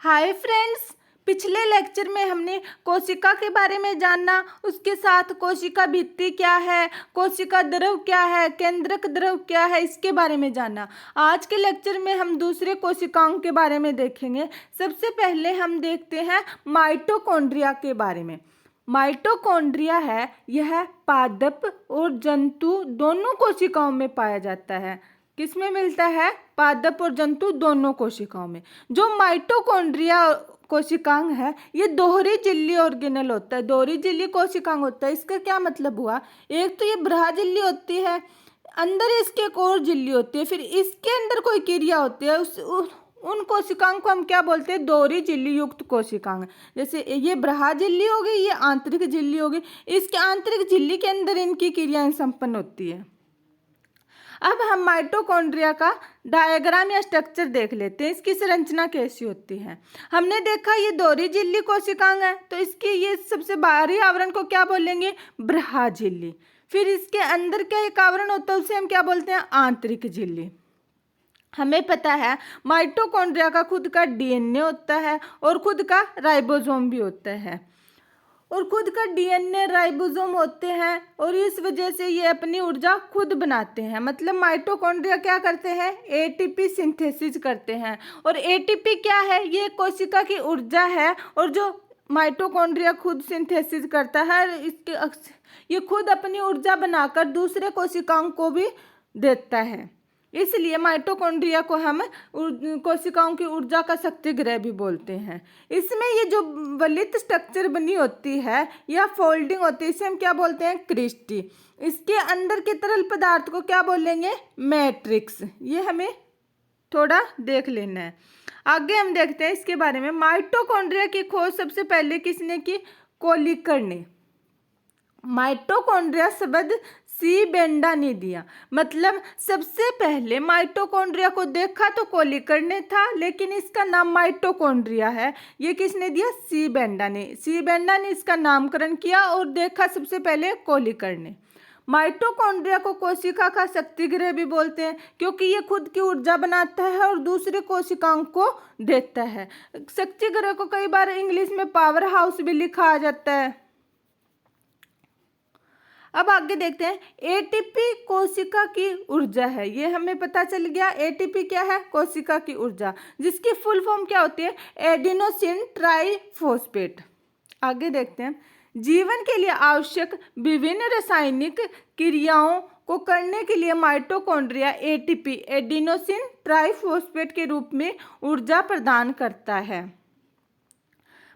Hi friends. पिछले lecture में हमने कोशिका के बारे में जाना, उसके साथ कोशिका भित्ति क्या है, कोशिका द्रव क्या है, केंद्रक द्रव क्या है, इसके बारे में जाना। आज के लेक्चर में हम दूसरे कोशिकाओं के बारे में देखेंगे। सबसे पहले हम देखते हैं माइटोकॉन्ड्रिया के बारे में। माइटोकॉन्ड्रिया है, यह पादप और जंतु दोनों कोशिकाओं में पाया जाता है। किसमें मिलता है? पादप और जंतु दोनों कोशिकाओं में। जो माइटोकॉन्ड्रिया कोशिकांग है, ये दोहरी झिल्ली ऑर्गेनल होता है, दोहरी झिल्ली कोशिकांग होता है। इसका क्या मतलब हुआ? एक तो ये ब्रहा झिल्ली होती है, अंदर इसके एक और झिल्ली होती है, फिर इसके अंदर कोई क्रिया होती है, उन कोशिकांग को हम क्या बोलते हैं? दोहरी झिल्ली युक्त कोशिकांग। जैसे ये ब्रहा झिल्ली हो गई, ये आंतरिक झिल्ली हो गई, इसके आंतरिक झिल्ली के अंदर इनकी क्रियाएं संपन्न होती है। अब हम माइटोकॉन्ड्रिया का डायग्राम या स्ट्रक्चर देख लेते हैं, इसकी संरचना कैसी होती है। हमने देखा ये दोहरी झिल्ली कोशिकांग है, तो इसकी ये सबसे बाहरी आवरण को क्या बोलेंगे? ब्रहा झिल्ली। फिर इसके अंदर क्या एक आवरण होता है, उसे हम क्या बोलते हैं? आंतरिक झिल्ली। हमें पता है माइटोकॉन्ड्रिया का खुद का डीएनए होता है और खुद का राइबोसोम भी होता है, और खुद का डीएनए राइबोसोम होते हैं, और इस वजह से ये अपनी ऊर्जा खुद बनाते हैं। मतलब माइटोकॉन्ड्रिया क्या करते हैं? एटीपी सिंथेसिस करते हैं। और एटीपी क्या है? ये कोशिका की ऊर्जा है, और जो माइटोकॉन्ड्रिया खुद सिंथेसिस करता है, ये खुद अपनी ऊर्जा बनाकर दूसरे कोशिकाओं को भी देता है। इसलिए माइटोकॉन्ड्रिया को हम कोशिकाओं की ऊर्जा का शक्ति गृह भी बोलते हैं। इसमें ये जो वलित स्ट्रक्चर बनी होती है या फोल्डिंग होती है, इसे हम क्या बोलते हैं? क्रिस्टी। इसके अंदर के तरल पदार्थ को क्या बोलेंगे? मैट्रिक्स। ये हमें थोड़ा देख लेना है। आगे हम देखते हैं इसके बारे में। माइटोकॉन्ड्रिया की खोज सबसे पहले किसने की? कोलिकर ने। माइटोकॉन्ड्रिया शब्द सी बेंडा ने दिया। मतलब सबसे पहले माइटोकॉन्ड्रिया को देखा तो कोलिकर ने था, लेकिन इसका नाम माइटोकॉन्ड्रिया है, ये किसने दिया? सी बेंडा ने। सी बेंडा ने इसका नामकरण किया और देखा सबसे पहले कोलिकर ने। माइटोकॉन्ड्रिया को कोशिका का शक्ति गृह भी बोलते हैं, क्योंकि ये खुद की ऊर्जा बनाता है और दूसरे कोशिकाओं को देता है। शक्ति गृह को कई बार इंग्लिश में पावर हाउस भी लिखा जाता है। अब आगे देखते हैं, एटीपी कोशिका की ऊर्जा है, ये हमें पता चल गया। एटीपी क्या है? कोशिका की ऊर्जा, जिसकी फुल फॉर्म क्या होती है? Adenosine triphosphate. आगे देखते हैं, जीवन के लिए आवश्यक विभिन्न रासायनिक क्रियाओं को करने के लिए माइटोकॉन्ड्रिया एटीपी एडिनोसिन ट्राइफॉस्फेट के रूप में ऊर्जा प्रदान करता है।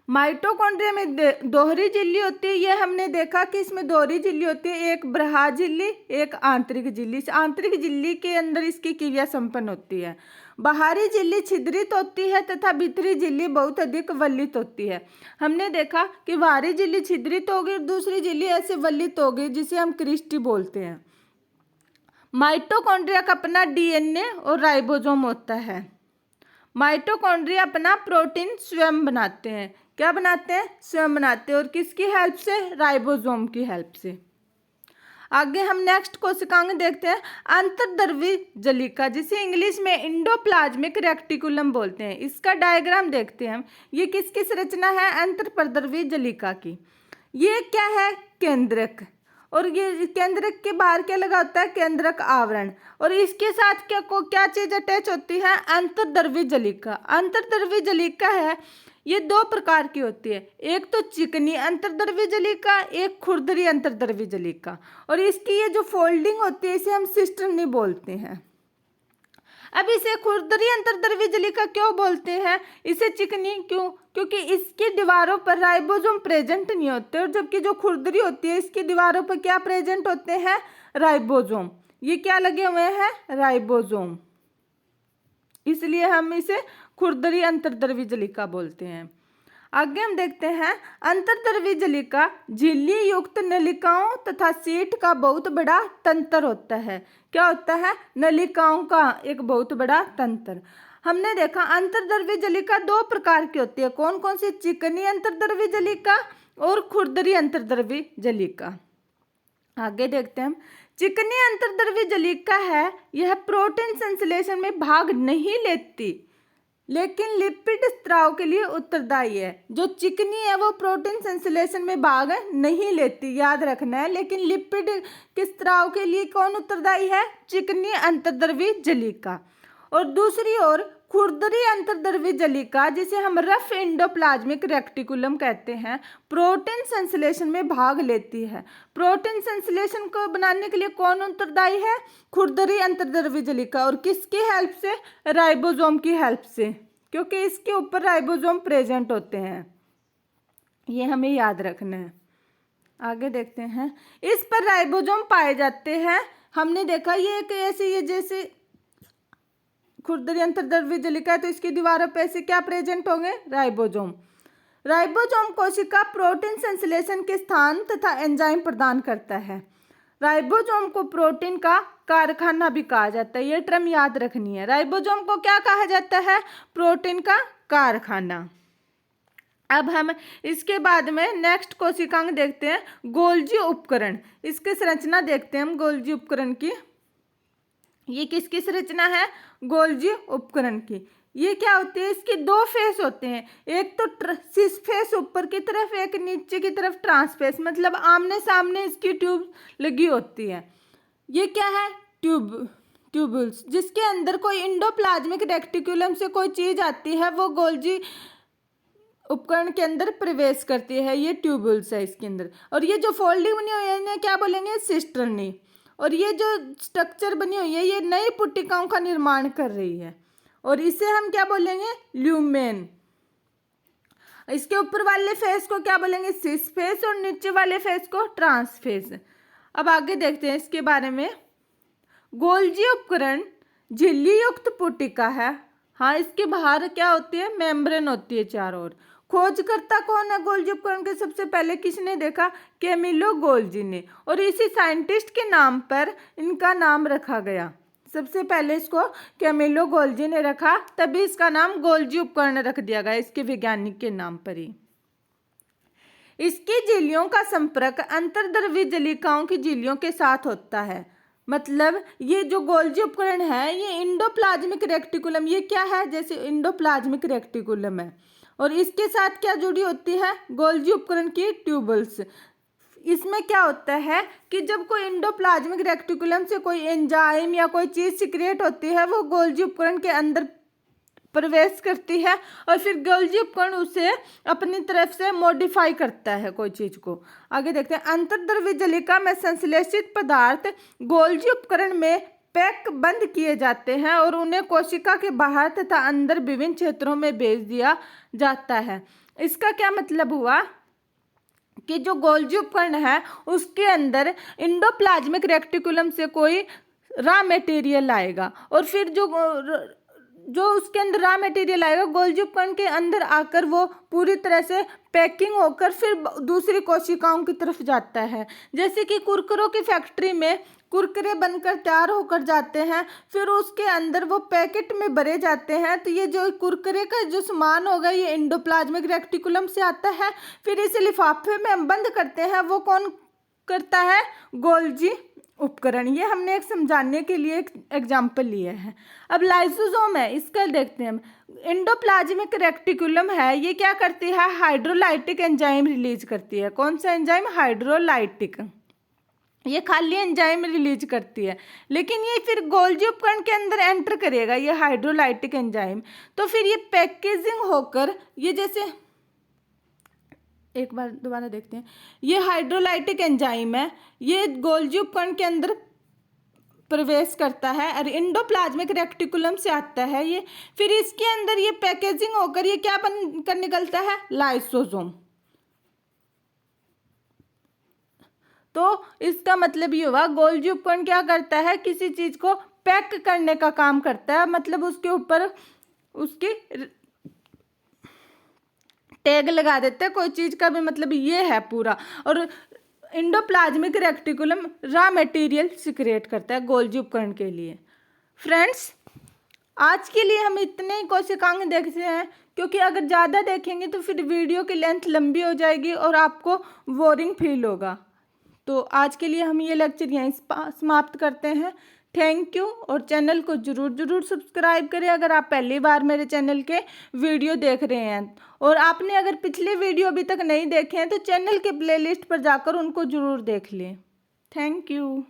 माइटोकॉन्ड्रिया में दोहरी झिल्ली होती है, ये हमने देखा कि इसमें दोहरी झिल्ली होती है, एक ब्रहा झिल्ली, एक आंतरिक झिल्ली। इस आंतरिक झिल्ली के अंदर इसकी क्रिया संपन्न होती है। बाहरी झिल्ली छिद्रित होती है तथा भीतरी झिल्ली बहुत अधिक वलित होती है। हमने देखा कि बाहरी झिल्ली छिद्रित हो गई और दूसरी झिल्ली ऐसे वलित हो गई, जिसे हम क्रिस्टी बोलते हैं। माइटोकॉन्ड्रिया का अपना डीएनए और राइबोसोम होता है। माइटोकॉन्ड्रिया अपना प्रोटीन स्वयं बनाते हैं। क्या बनाते हैं? स्वयं बनाते हैं। और किसकी हेल्प से? राइबोसोम की हेल्प से। आगे हम नेक्स्ट कोशिकांग देखते हैं, अंतर्द्रवी जलिका, जिसे इंग्लिश में इंडोप्लाज्मिक रेक्टिकुलम बोलते हैं। इसका डायग्राम देखते हैं हम। ये किसकी संरचना है? अंतर्द्रवी जलिका की। ये क्या है? केंद्रक। और ये केंद्रक के बाहर क्या लगा होता है? केंद्रक आवरण। और इसके साथ क्या चीज अटैच होती है? अंतर्द्रवी जलिका। अंतर्द्रवी जलिका है, ये दो प्रकार की होती है, एक तो चिकनी अंतर्द्रवी जलिका, एक खुरदरी अंतर्द्रवी जलिका। और इसकी ये जो फोल्डिंग होती है, इसे हम सिस्टर्नी बोलते हैं। अब इसे खुरदरी अंतर्द्रवी जलिका क्यों बोलते हैं? इसे चिकनी क्यों? क्योंकि इसकी दीवारों पर राइबोसोम प्रेजेंट नहीं होते, और जबकि जो खुरदरी होती है, इसकी दीवारों पर क्या प्रेजेंट होते हैं? राइबोसोम। ये क्या लगे हुए हैं? राइबोसोम। इसलिए हम इसे खुरदरी अंतर्द्रवी जलिका बोलते हैं। आगे हम देखते हैं, अंतर्द्रवी जलिका झिल्ली युक्त नलिकाओं तथा सीट का बहुत बड़ा तंत्र होता है। क्या होता है? नलिकाओं का एक बहुत बड़ा तंत्र। हमने देखा अंतर्द्रवी जलिका दो प्रकार की होती है। कौन कौन सी? चिकनी अंतर्द्रवी जलिका और खुरदरी अंतर्द्रवी जलिका। आगे देखते हैं, चिकनी अंतर्द्रवी जलिका है, यह प्रोटीन संश्लेषण में भाग नहीं लेती। लेकिन लिपिड स्त्राव के लिए उत्तरदायी है। जो चिकनी है वो प्रोटीन संश्लेषण में भाग नहीं लेती, याद रखना है। लेकिन लिपिड के स्त्राव के लिए कौन उत्तरदायी है? चिकनी अंतर्द्रवी जलिका। और दूसरी ओर खुरदरी अंतर्द्रवी जलिका, जिसे हम रफ एंडोप्लाज्मिक रेक्टिकुलम कहते हैं, प्रोटीन संश्लेषण में भाग लेती है। प्रोटीन संश्लेषण को बनाने के लिए कौन उत्तरदायी है? खुरदरी अंतर्द्रवी जलिका। और किसकी हेल्प से? राइबोसोम की हेल्प से, क्योंकि इसके ऊपर राइबोसोम प्रेजेंट होते हैं। ये हमें याद रखना है। आगे देखते हैं। इस पर राइबोसोम पाए जाते हैं। हमने देखा ये एक ऐसे, ये जैसे खुरदरी अंतर्द्रवी जलिका है तो इसकी दीवारों पे ऐसे क्या प्रेजेंट होंगे? राइबोसोम। राइबोसोम कोशिका प्रोटीन संश्लेषण के स्थान तथा एंजाइम प्रदान करता है। राइबोसोम को प्रोटीन का कारखाना भी कहा जाता है। ये टर्म याद रखनी है। राइबोसोम को क्या कहा जाता है? प्रोटीन का कारखाना। अब हम इसके बाद में नेक्स्ट कोशिकांग देखते हैं, गोल्जी उपकरण। इसकी संरचना देखते हैं हम गोल्जी उपकरण की। ये किसकी संरचना है? गोल्जी उपकरण की। ये क्या होती है? इसके दो फेस होते हैं, एक तो सिस फेस ऊपर की तरफ, एक नीचे की तरफ ट्रांसफेस, मतलब आमने सामने इसकी ट्यूब लगी होती है। ये क्या है? ट्यूबुल्स, जिसके अंदर कोई इंडोप्लाज्मिक रेक्टिकुलम से कोई चीज आती है वो गोल्जी उपकरण के अंदर प्रवेश करती है। ये ट्यूबुल्स है इसके अंदर। और ये जो फोल्डिंग बनी हुई है इन्हें क्या बोलेंगे? सिस्टर्नी। और ये जो स्ट्रक्चर बनी हुई है ये नई पुट्टिकाओं का निर्माण कर रही है और इसे हम क्या बोलेंगे? ल्यूमेन। इसके ऊपर वाले फेस को क्या बोलेंगे? सिस फेस और नीचे वाले फेस को ट्रांस फेस। अब आगे देखते हैं इसके बारे में। गोल्जी उपकरण झिल्ली युक्त पुट्टिका है। हाँ, इसके बाहर क्या होती है? मेम्ब्रेन होती है चारों ओर। खोजकर्ता कौन है गोल्जी उपकरण के? सबसे पहले किसने देखा? कैमिलो गोल्जी ने। और इसी साइंटिस्ट के नाम पर इनका नाम रखा गया। सबसे पहले इसको कैमिलो गोल्जी ने रखा, तभी इसका नाम गोल्जी उपकरण रख दिया गया, इसके वैज्ञानिक के नाम पर ही। इसकी झिल्लियों का संपर्क अंतर्द्रवी जलिकाओं की झिल्लियों के साथ होता है। मतलब ये जो गोल्जी उपकरण है ये इंडोप्लाज्मिक रेक्टिकुलम, ये क्या है? जैसे इंडोप्लाज्मिक रेक्टिकुलम है और इसके साथ क्या जुड़ी होती है? गोल्जी उपकरण की ट्यूबल्स। इसमें क्या होता है कि जब कोई इंडोप्लाज्मिक रेक्टिकुलम से कोई एंजाइम या कोई चीज़ सिक्रिएट होती है वो गोल्जी उपकरण के अंदर प्रवेश करती है और फिर गोल्जी उपकरण उसे अपनी तरफ से मॉडिफाई करता है कोई चीज़ को। आगे देखते हैं। अंतर्द्रवी जलिका में संश्लेषित पदार्थ गोल्जी उपकरण में पैक बंद किए जाते हैं और उन्हें कोशिका के बाहर तथा अंदर विभिन्न क्षेत्रों में भेज दिया जाता है। इसका क्या मतलब हुआ कि जो गोल्जी उपकरण है उसके अंदर इंडोप्लाज्मिक रेक्टिकुलम से कोई रॉ मटेरियल आएगा और फिर जो उसके अंदर रॉ मटेरियल आएगा गोल्जी उपकरण के अंदर आकर वो पूरी तरह से पैकिंग होकर फिर दूसरी कोशिकाओं की तरफ जाता है। जैसे कि कुरकुरों की फैक्ट्री में कुरकुरे बनकर तैयार होकर जाते हैं, फिर उसके अंदर वो पैकेट में भरे जाते हैं। तो ये जो कुरकुरे का जो सामान होगा ये इंडोप्लाज्मिक रेक्टिकुलम से आता है। फिर इसे लिफाफे में हम बंद करते हैं, वो कौन करता है? गोल्जी उपकरण। ये हमने एक समझाने के लिए एक एग्जाम्पल लिया है। अब लाइसोसोम है, इसका देखते हैं हम। इंडोप्लाज्मिक रेक्टिकुलम है, ये क्या करती है? हाइड्रोलाइटिक एंजाइम रिलीज करती है। कौन सा एंजाइम? हाइड्रोलाइटिक। ये खाली एंजाइम रिलीज करती है, लेकिन ये फिर गोल्जी उपकरण के अंदर एंटर करेगा ये हाइड्रोलाइटिक एंजाइम। तो फिर ये पैकेजिंग होकर ये जैसे एक बार दोबारा देखते हैं। ये हाइड्रोलाइटिक एंजाइम है, ये गोल्जी उपकरण के अंदर प्रवेश करता है और इंडोप्लाज्मिक रेक्टिकुलम से आता है ये। फिर इसके अंदर ये पैकेजिंग होकर ये क्या बनकर निकलता है? लाइसोसोम। तो इसका मतलब ये हुआ गोल्जी उपकरण क्या करता है? किसी चीज को पैक करने का काम करता है, मतलब उसके ऊपर उसकी टैग लगा देते हैं कोई चीज का भी, मतलब ये है पूरा। और endoplasmic reticulum raw material secrete करता है गोल्जी उपकरण के लिए। फ्रेंड्स, आज के लिए हम इतने ही कोशिकांग देखते हैं, क्योंकि अगर ज़्यादा देखेंगे तो फिर वीडियो की लेंथ लंबी हो जाएगी और आपको बोरिंग फील होगा। तो आज के लिए हम ये लेक्चर यहीं समाप्त करते हैं। Thank you. और चैनल को ज़रूर सब्सक्राइब करें अगर आप पहली बार मेरे चैनल के वीडियो देख रहे हैं। और आपने अगर पिछले वीडियो अभी तक नहीं देखे हैं तो चैनल के प्लेलिस्ट पर जाकर उनको ज़रूर देख लें। Thank you.